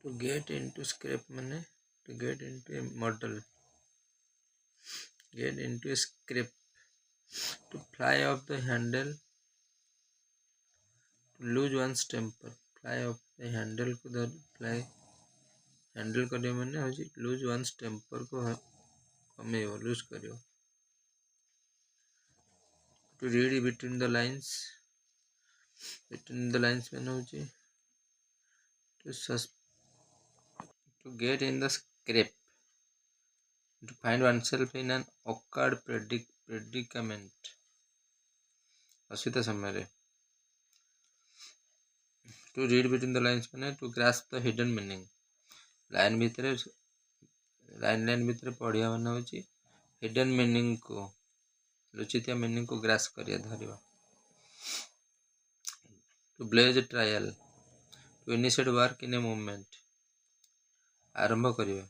To get into scrape माने to get into a model, get into a scrape. To fly off the handle, to lose one's temper. Fly off the handle को धर fly handle करियो माने होची lose one's temper को कमेयो lose करियो. To read between the lines माने होची to get in the scrape, to find oneself in an awkward predicament. असुविधा समय रे. To read between the lines माने to grasp the hidden meaning. Line भितरे पढ़िया माने होची hidden meaning को लुचितिया meaning को grasp करिया धरिवा. To blaze a trial, to initiate work in a movement. आरंभ करिवा.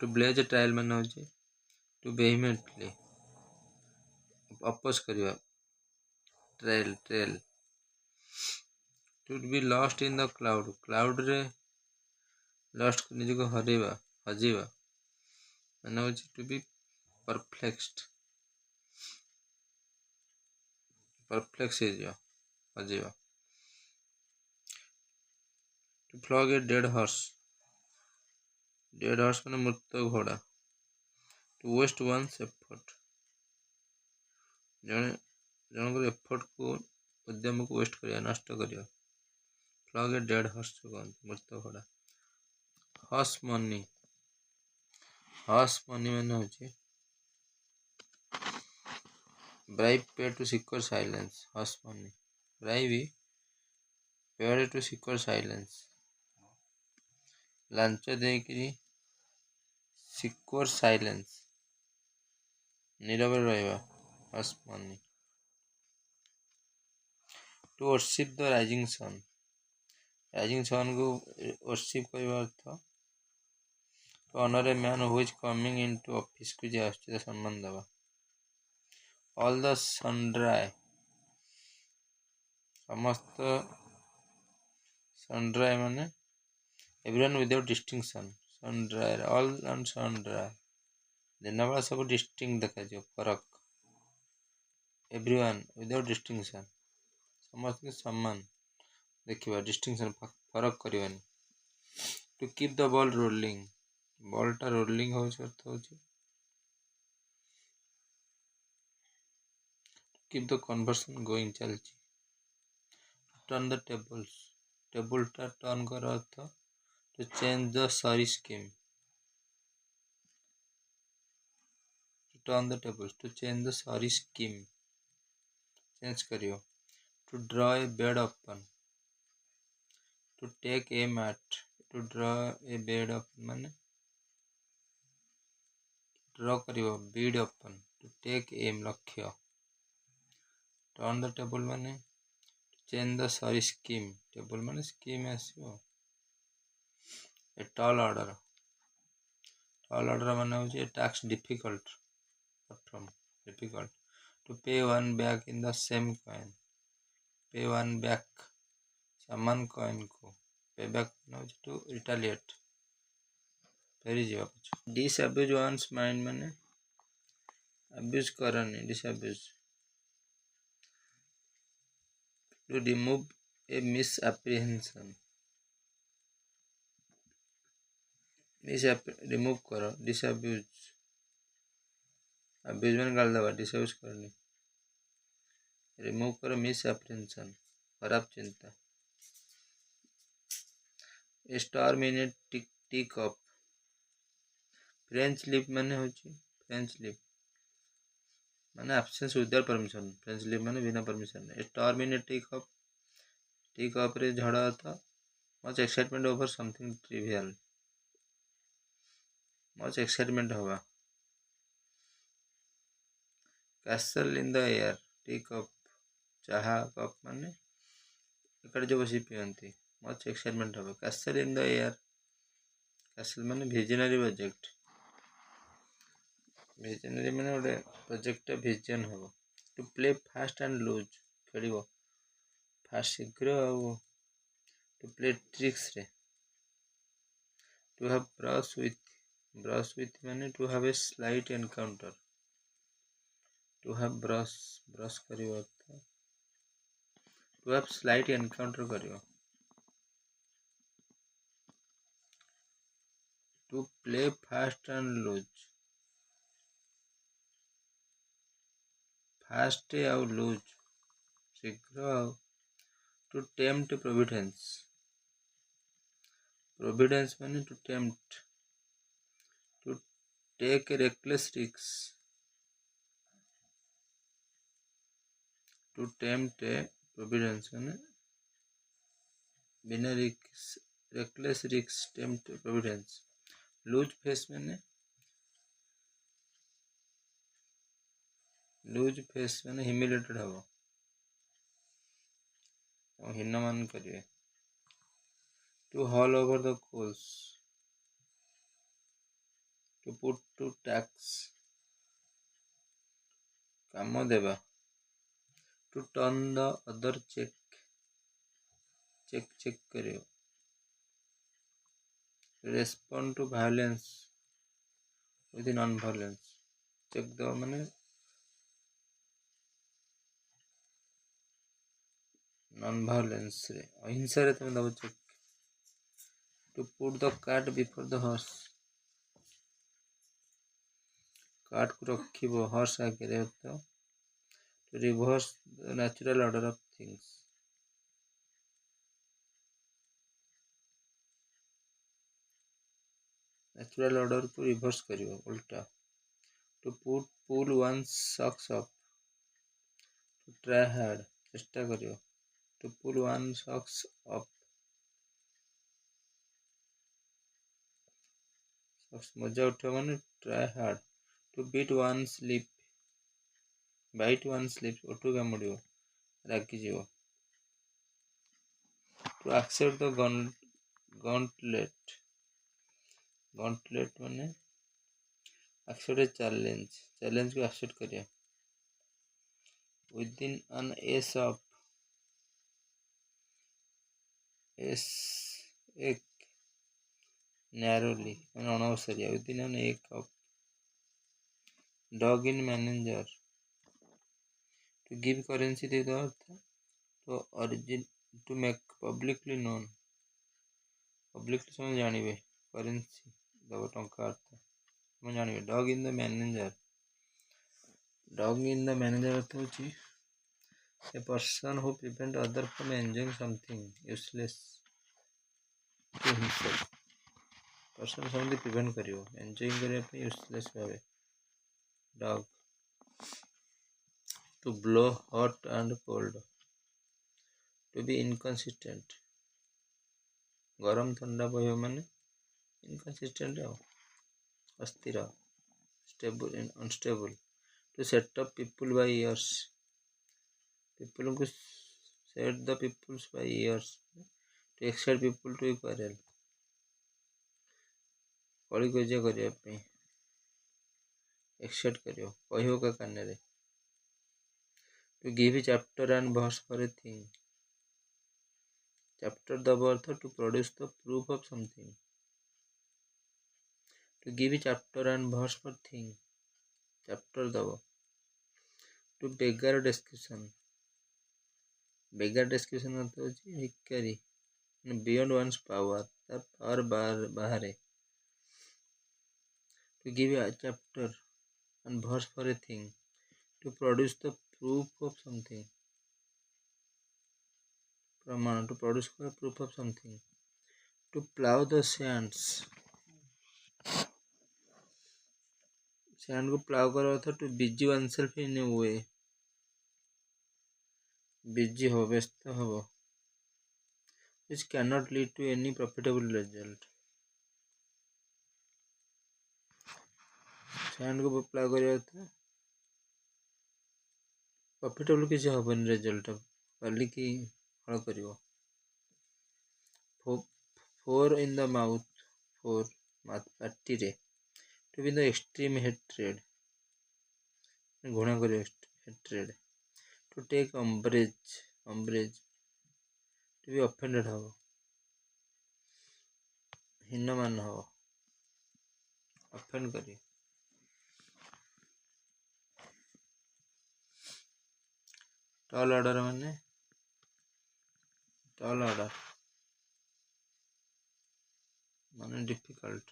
To blaze a trial माने होची to vehemently oppose करिवा. Trail. To be lost in the cloud रे lost को निजे को हजीवा माने होची to be perplexed हजीवा. To flog a dead horse माने मृत घोड़ा. To waste one's effort, जनकर एफर्ट को उद्यम को वेस्ट करिया नष्ट करिया. फ्लॉग ए डेड हॉर्स मृत घोड़ा. हॉर्स मनी माने होची bribe paid to secure silence. Hush money bribe paid to secure silence. लांच देकरी secure silence नीरव रहवा. Hush money. To worship the rising sun को worship करवा अर्थ. To honor a man who is coming into office को जे आश्चर्य सम्मान दवा. All the sundry समस्त sundry माने everyone without distinction. Sundry all and sundry दिनवाला सब distinct देखा जो फरक. Everyone without distinction समस्त के सम्मान देखिवा distinction फरक करिवानी. To keep the ball rolling ball टा रोलिंग हो अर्थ होची keep the conversation going चलची. Turn the tables table टा टर्न कर अर्थ to change the sorry scheme. To turn the tables to change the sorry scheme change करियो. To draw a bed open, to take aim at. To draw a bed open माने draw करियो bed open. To take aim लक्ष्य. Turn the table माने change the sorry scheme. Table माने scheme आसियो. A tall order माने होची a task difficult. To pay one back in the same coin. Pay one back समान coin को. Pay back माने होची to retaliate. फेरी जीवा पछ. Disabuse one's mind माने abuse करनी. Disabuse. To remove a misapprehension. remove करो. Disabuse abuse माने गाल दवा. Disabuse करनी. remove करो misapprehension खराब चिंता. A storm in a teacup. French leave माने होची French leave माने absence without permission. French leave माने बिना permission. A storm in a teacup रे झड़ा था. Much excitement over something trivial. Much excitement होगा. Castle in the air teacup चाहा cup माने इकड़े जो बसी पियंती. Much excitement होगा. Castle in the air castle माने visionary project. visionary माने ओडे project vision होगा. To play fast and lose खेलिबो fast शीघ्र to play tricks रे. To have brush with माने to have a slight encounter. To have brush करियो अर्थ to have slight encounter करियो. To play fast and loose. Fast ଆଉ loose शीघ्र ଆଉ. To tempt providence. Providence माने to tempt. To take a reckless risks. To tempt a providence माने बिना reckless risks tempt providence. Lose face माने humiliated हबो और हीनमान करिए. To haul over the coals. To put to tax. काम देवा. To turn the other cheek. check करियो. To respond to violence with non-violence. check दवा माने non-violence रे अहिंसा रे तुम दबो check. To put the cart before the horse. cart को रखिबो horse आगे रे तो. To reverse the natural order of things. Natural order को reverse करियो उल्टा. To pull one's socks up. To try hard चेष्टा करियो. To pull one's socks up. socks मजा उठा माने try hard. To beat one's lip. bite one's lips ओठू कामुड़ियो रागी जीवो. To accept the gauntlet. gauntlet माने accept a challenge को accept करियो. Within an ace of एक narrowly माने अनवसरिया. Within an एक of dog in manager. To give currency दे दो अर्थ तो origin to make publicly known. publicly समझ जानिबे currency दबो टंका अर्थ समझ जानिबे. dog in the manager. dog in the manager अर्थ होची a person who prevent other from enjoying something useless to himself. person समझे prevent करियो enjoying करिया पे useless Bhave. dog. To blow hot and cold. To be inconsistent. गरम ठंडा बहियो माने inconsistent आओ अस्थिर stable and unstable. To set up people by ears. people को set the people by ears. To excite people to quarrel. कली कजिया करिया पे excite करियो कहियो का काने रे. To give a chapter and verse for a thing. chapter दबो अर्थ to produce the proof of something. To give a chapter and verse for thing. chapter दबो. To beggar description. beggar description अर्थ होची भिखारी beyond one's power तार power बाहर. To give a chapter and verse for a thing. To produce the proof of something. प्रमाण to produce the proof of something. To plow the sands. sand को plow करो था to busy oneself in a way. busy हो व्यस्त हो which cannot lead to any profitable result. sand को plow करिया था profitable किसी हबन result खाली की हल करियो. four in the mouth. four पाटी रे. To be the extreme hatred. घृणा करियो hatred. To take umbrage. To be offended हो ହୀନମାନ ହବ, ଅଫେଣ୍ଡ କରିବ। ଟଲ୍ ଅର୍ଡର ମାନେ difficult.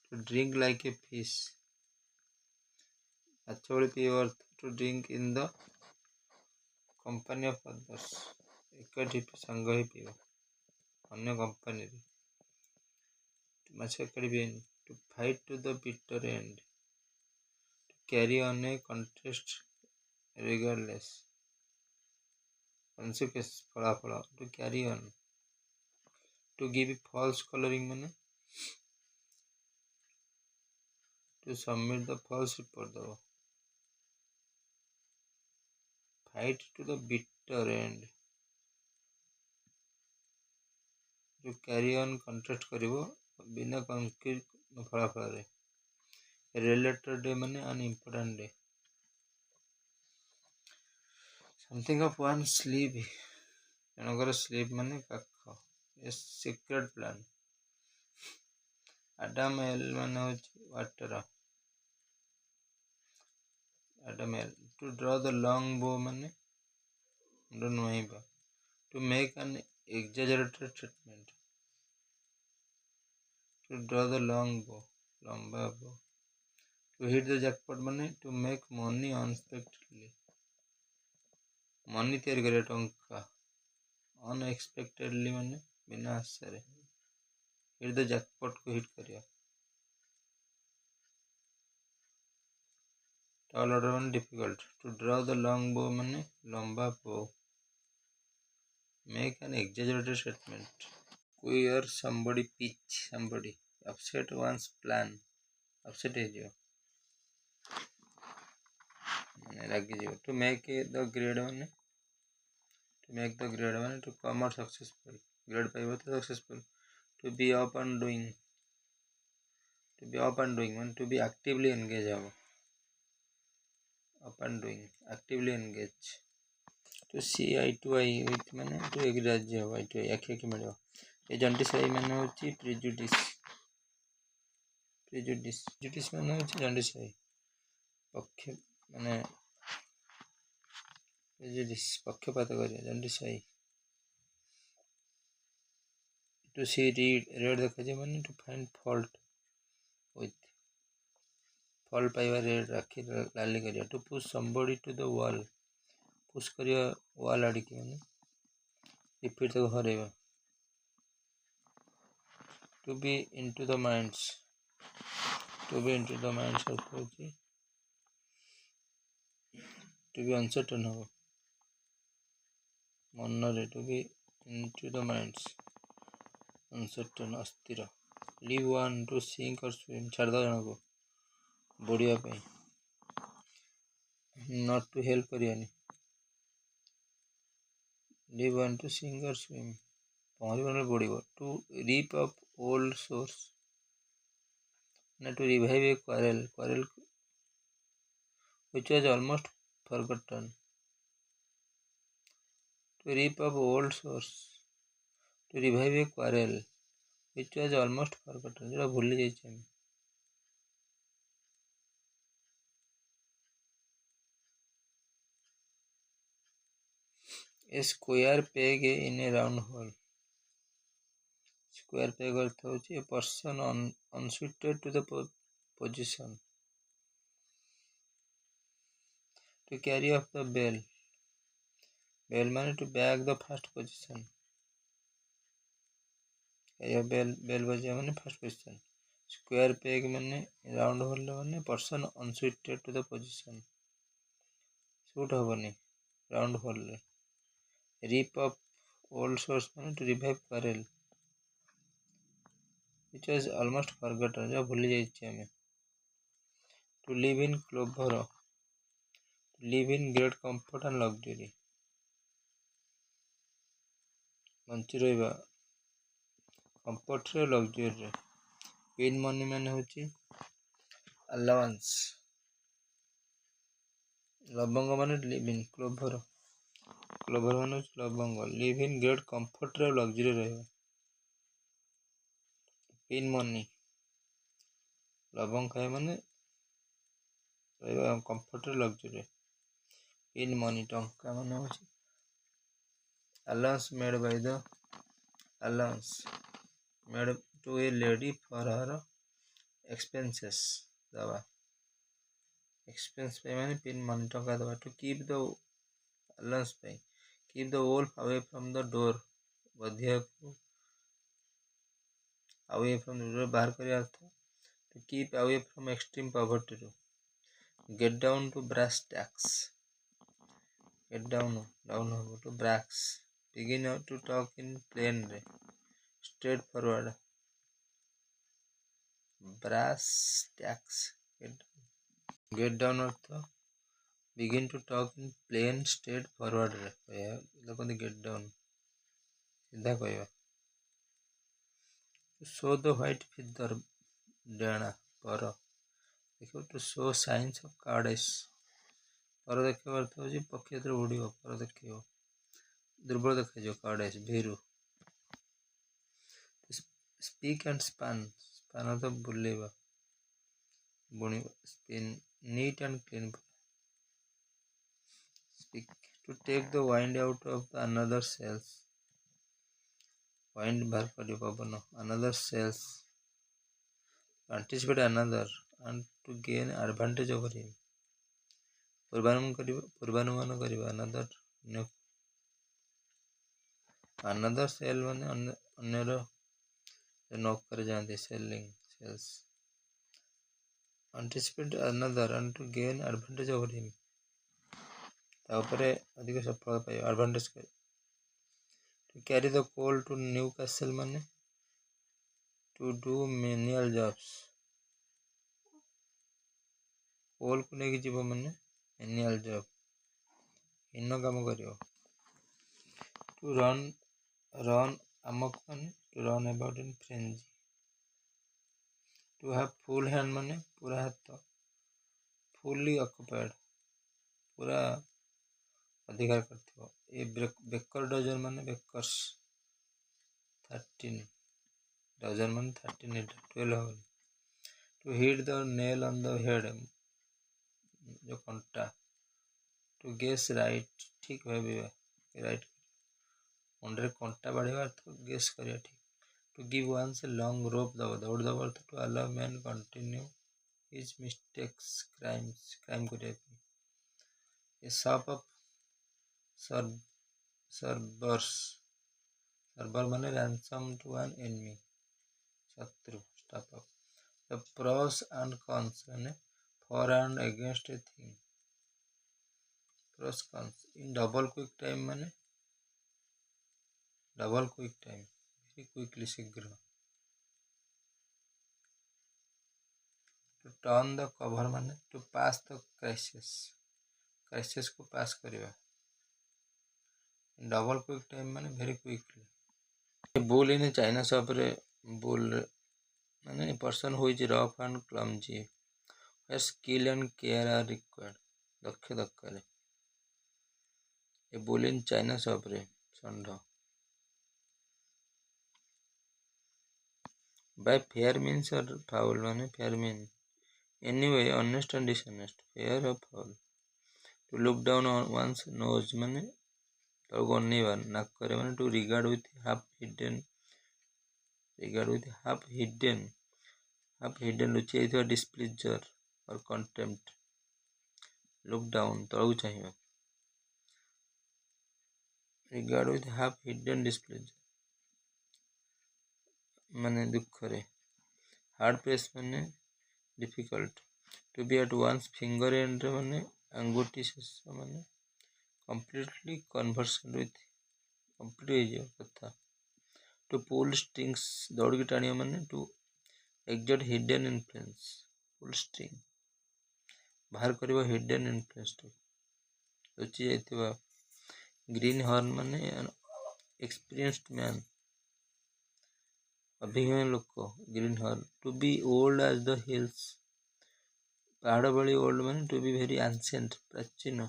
To drink like a fish, ମାଛ ଭଳି ପିଇବା ଅର୍ଥ to drink in the company of others, ଏକାଠି ସାଙ୍ଗ ହେଇ ପିଇବା, ଅନ୍ୟ କମ୍ପାନୀରେ ମାଛ ଏକାଠି ପିଇନି। To fight to the bitter end, to carry on a contest regardless, consequence ଫଳାଫଳ, to carry on, to give false coloring ମାନେ to submit the false report ଦବ। Fight to the bitter end, to carry on contest କରିବ ବିନା ଫଳାଫଳରେ। Related day ମାନେ an important day, something of one sleep, ଜଣଙ୍କର slip ମାନେ କାଖ। A secret plan, Adam L ମାନେ ହଉଛି water, Adam L। To draw the long bow ମାନେ ନୁଆଁଇବା। To make an exaggerated statement, to draw the long bow, ଲମ୍ବା bow। To hit the jackpot ମାନେ to make money unexpectedly, money ତିଆରି କରିବା, ଟଙ୍କା। unexpectedly ମାନେ ବିନା ଆଶାରେ। hit the jackpot କୁ ହିଟ୍ କରିବା। tall order ମାନେ difficult। to draw the long bow ମାନେ ଲମ୍ବା bow। make an exaggerated statement, queer somebody pitch somebody, upset one's plan, upset ହେଇଯିବ ମାନେ ରାଗିଯିବ। to make the grade ମାନେ to come out successful, grade ପାଇବ ତ successful। to be up and doing ମାନେ to be actively engage ହବ, up and doing, actively engage। to see eye to eye with ମାନେ to agree ରାଜି ହବ, eye to eye, ଆଖି ମିଳିବ। ଏ jaundice I ମାନେ ହଉଛି ପ୍ରିଜୁଡିସ୍ ମାନେ ହଉଛି ଜଣ୍ଡିସ୍ ଆଇ, ପକ୍ଷ ମାନେ ପ୍ରିଜୁଡିସ୍ ପକ୍ଷପାତ କରିବା, jaundice I. to see red ଦେଖାଯିବ ମାନେ to find fault with, fault ପାଇବା, ରେଡ୍ ଆଖି ଲାଲି କରିବା। to push somebody to the wall, ପୁsh କରିବା ୱାଲ୍ ଆଡ଼ିକି ମାନେ ରିପିଟ୍ ତାକୁ ହରେଇବା। to be into the minds ଅର୍ଥ ହେଉଛି to be uncertain ହବ ମନରେ, to be into the minds uncertain ଅସ୍ଥିର। leave one to sink or swim, ଛାଡ଼ିଦେବା ଜଣକୁ ବୁଡ଼ିବା ପାଇଁ। not to help କରିବାନି, leave one to sink or swim, ପହଁରିବ ନହେଲେ ବୁଡ଼ିବ। to rip up old sores ମାନେ to revive a quarrel which was almost forgotten, to rip up old sores, to revive a quarrel which was almost forgotten, ଯୋଉଟା ଭୁଲି ଯାଇଛି ଆମେ। a square peg in a round hole, square peg ଅର୍ଥ ହେଉଛି a person unsuited to the position। to carry off the bell ମାନେ to bag the first position, bell ବଜେଇବା ମାନେ first position. Square peg ମାନେ ରାଉଣ୍ଡ ହୋଲ୍ ମାନେ person unsuited to the position, suit ହବନି round ହୋଲ୍ରେ। Rip off old sores ମାନେ to revive quarrel which was almost forgotten, ଯାହା ଭୁଲି ଯାଇଛି ଆମେ। to live in କ୍ଲୋଭର, to live in great comfort and luxury, ବଞ୍ଚି ରହିବା କମ୍ଫର୍ଟରେ ଲକ୍ଜରୀରେ। ୱିନ୍ ମନି ମାନେ ହେଉଛି ଆଲାୱାନ୍ସ, ଲବଙ୍ଗ ମାନେ ଲିଭ୍ ଇନ୍, କ୍ଲୋଭର ମାନେ ହେଉଛି ଲବଙ୍ଗ। ଲିଭ୍ ଇନ୍ ଗ୍ରେଟ୍ କମ୍ଫର୍ଟରେ ଆଉ ଲକ୍ଜରୀ ରହିବା। ପିନ୍ ମନି ଲବଙ୍ଗ ଖାଇବା ମାନେ ରହିବା କମ୍ଫର୍ଟରେ ଲଗ୍ଜୁରୀ। ପିନ୍ ମନି ଟଙ୍କା ମାନେ ହେଉଛି allowance made by the allowance made to a lady for her expenses ଦବା ଏକ୍ସପେନ୍ସ ପାଇଁ ମାନେ ପିନ୍ ମନି ଟଙ୍କା ଦବା। ଟୁ କିପ୍ ଦ allowance ପାଇଁ keep the wolf away from the door ବଧିଆକୁ away from the door ବାହାର କରିବା ଅର୍ଥ to keep away from extreme poverty ରୁ get down to brass tacks get down ହବ to brass begin to talk in plain ରେ straight forward brass tacks get down ଅର୍ଥ begin to talk in plain straight forward ରେ କହିବା ଲୋକନ୍ତି get down ସିଧା କହିବା। to show the white feather ଡେଣା ପର ଦେଖିବ to show signs of cowardice ପର ଦେଖିବା ଅର୍ଥ ହେଉଛି ପକ୍ଷୀ ଯେତେବେଳେ ଉଡ଼ିବ ପର ଦେଖିବ ଦୁର୍ବଳ ଦେଖାଯିବ cowardice ଭୀରୁ। speak and span span ଅର୍ଥ ବୁଲେଇବା ବୁଣିବା spin neat and clean speak to take the wind out of the another sails wind ବାହାର କରିବ ପବନ another sails to anticipate another and to gain advantage over him ପୂର୍ବାନୁମାନ କରିବା another sail ମାନେ ଅନ୍ୟର ନୌକାରେ ଯାଆନ୍ତି sailing sails anticipate another and to gain advantage over him ତା ଉପରେ ଅଧିକ ସଫଳତା ପାଇବା advantage କରିବା। to carry the coal to Newcastle ମାନେ to do menial jobs କୋଲକୁ ନେଇକି ଯିବ ମାନେ menial job ହୀନ କାମ କରିବ। to run ଆମକୁ ମାନେ to run about in frenzy to have full hand ମାନେ ପୁରା ହାତ fully occupied ପୁରା ଅଧିକାର କରିଥିବ। ଏ ବେକର ଡଜନ ମାନେ ବେକର୍ସ 13 ଡଜନ ମାନେ 13 ଏଇଟା 12 ହବନି। to hit the nail on the head जो କଣ୍ଟା to guess right ଠିକ ଭାବିବା right ମୁଣ୍ଡରେ କଣ୍ଟା ବାଢିବା ଅର୍ଥ guess କରିବା ଠିକ। to give once a long rope ଦୌଡ଼ ଦବା ଅର୍ଥ to allow man continue his mistakes crime କରିବା ପାଇଁ। a shop of servers server ମାନେ ransom to an enemy ଶତ୍ରୁ stop of the pros and cons ମାନେ for and against a thing pros cons in double quick time ମାନେ double quick time very quickly ଶୀଘ୍ର। to turn the cover ମାନେ to pass the crisis କୁ pass କରିବା। double quick time ମାନେ very quickly। a bull in a China shop ରେ bull ମାନେ a person who is rough and clumsy where skill and care are required ଦକ୍ଷ ଦରକାର। a bull in China shop ରେ ଷଣ୍ଢ। by fair means or foul ମାନେ fair mean anyway honest and dishonest fair or foul। to look down on one's nose ମାନେ ତଳକୁ ଅନେଇବା ନାକରେ ମାନେ to regard with half hidden ଲୁଚି ଯାଇଥିବା displeasure or contempt look down ତଳକୁ ଚାହିଁବା regard with half hidden displeasure ମାନେ ଦୁଃଖରେ। hard press ମାନେ difficult to be at one's finger end ମାନେ ଆଙ୍ଗୁଠି ଶେଷ ମାନେ completely conversant with complete ହେଇଯିବ କଥା। to pull strings ଦୌଡ଼ିକି ଟାଣିବା ମାନେ to exert hidden influence pull string ବାହାର କରିବା hidden influence ଲୁଚି ଯାଇଥିବା। green horn ମାନେ experienced man ଅଭିଜ୍ଞ ଲୋକ green horn। to be old as the hills ପାହାଡ଼ ଭଳି old ମାନେ to be very ancient ପ୍ରାଚୀନ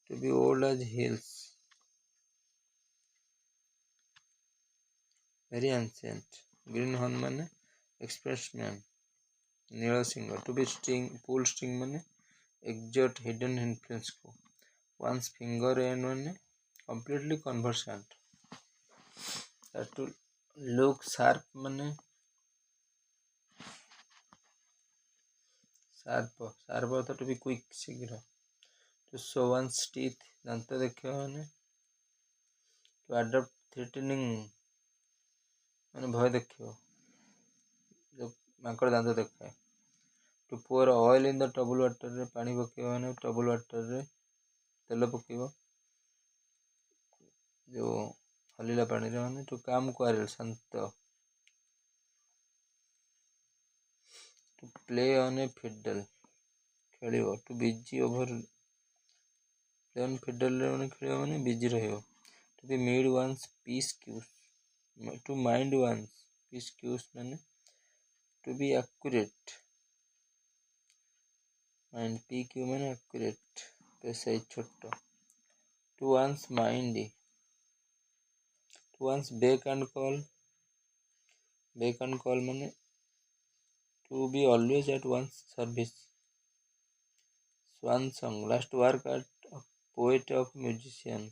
to be old as hills very ancient. Greenhorn माने expressman, nil Singh. To be string, pull string माने exert hidden influence को. One's finger end माने completely conversant. To look sharp माने sharp earth to be quick शीघ्र. To show one's teeth दांत देखिवा माने to adopt threatening माने भय देखिवा जो माकड़ दांत देखाए. To pour oil in the trouble water रे पानी पकेवा माने trouble water रे तेल पकेवा जो हलीला पानी रे माने to calm quarrel शांत. To play on a fiddle खेलिवा. To busy over play on fiddle रे माने खेलिवा माने busy रहिवा. To be made one's peace cues. To mind one's peace cues माने to be accurate. Mind PQ माने accurate precise छोटा. To one's mind. To one's beck and call. Beck and call माने to be always at one's service. Swan song last work at a poet of musician.